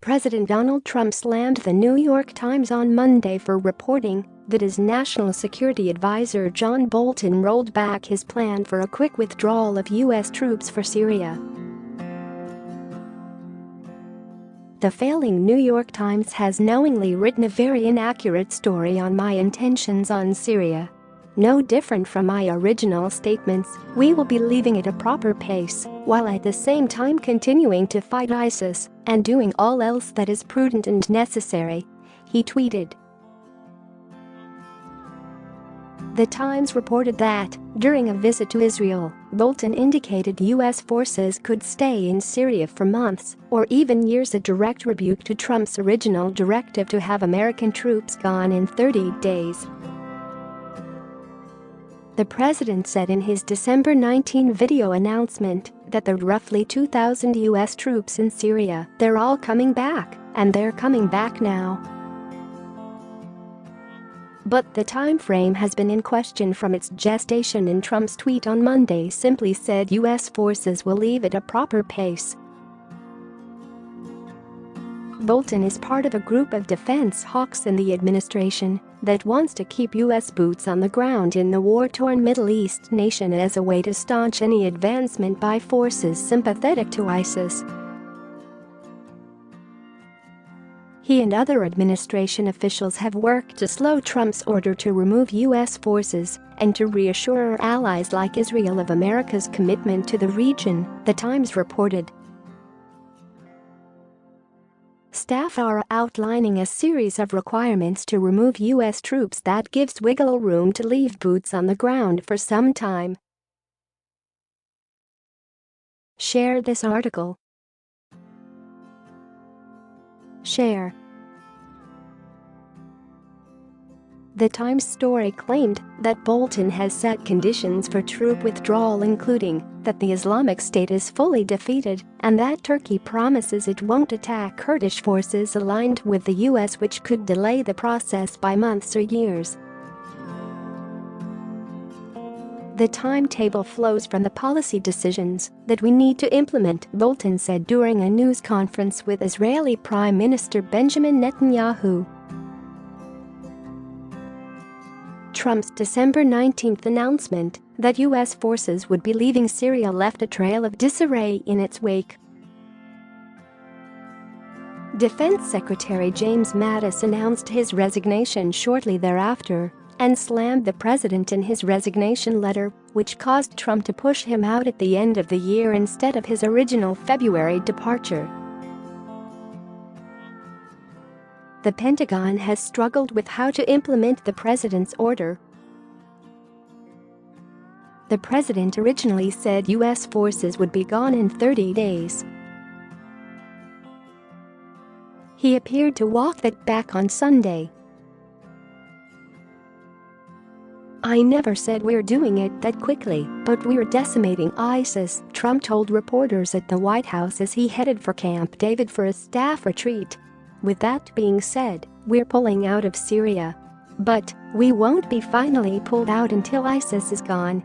President Donald Trump slammed the New York Times on Monday for reporting that his national security advisor John Bolton rolled back his plan for a quick withdrawal of U.S. troops for Syria. The failing New York Times has knowingly written a very inaccurate story on my intentions on Syria. No different from my original statements, we will be leaving at a proper pace, while at the same time continuing to fight ISIS and doing all else that is prudent and necessary, he tweeted. The Times reported that, during a visit to Israel, Bolton indicated U.S. forces could stay in Syria for months or even years, a direct rebuke to Trump's original directive to have American troops gone in 30 days. The president said in his December 19 video announcement that there are roughly 2,000 U.S. troops in Syria. They're all coming back, and they're coming back now. But the time frame has been in question from its gestation, and Trump's tweet on Monday simply said U.S. forces will leave at a proper pace. Bolton is part of a group of defense hawks in the administration that wants to keep U.S. boots on the ground in the war-torn Middle East nation as a way to staunch any advancement by forces sympathetic to ISIS. He and other administration officials have worked to slow Trump's order to remove U.S. forces and to reassure our allies like Israel of America's commitment to the region, the Times reported. Staff are outlining a series of requirements to remove U.S. troops that gives wiggle room to leave boots on the ground for some time. Share this article. Share. The Times story claimed that Bolton has set conditions for troop withdrawal, including that the Islamic State is fully defeated and that Turkey promises it won't attack Kurdish forces aligned with the U.S., which could delay the process by months or years. The timetable flows from the policy decisions that we need to implement, Bolton said during a news conference with Israeli Prime Minister Benjamin Netanyahu. Trump's December 19 announcement that U.S. forces would be leaving Syria left a trail of disarray in its wake. Defense Secretary James Mattis announced his resignation shortly thereafter and slammed the president in his resignation letter, which caused Trump to push him out at the end of the year instead of his original February departure. The Pentagon has struggled with how to implement the president's order. The president originally said U.S. forces would be gone in 30 days. He appeared to walk that back on Sunday. "I never said we're doing it that quickly, but we're decimating ISIS," Trump told reporters at the White House as he headed for Camp David for a staff retreat. "With that being said, we're pulling out of Syria. But we won't be finally pulled out until ISIS is gone."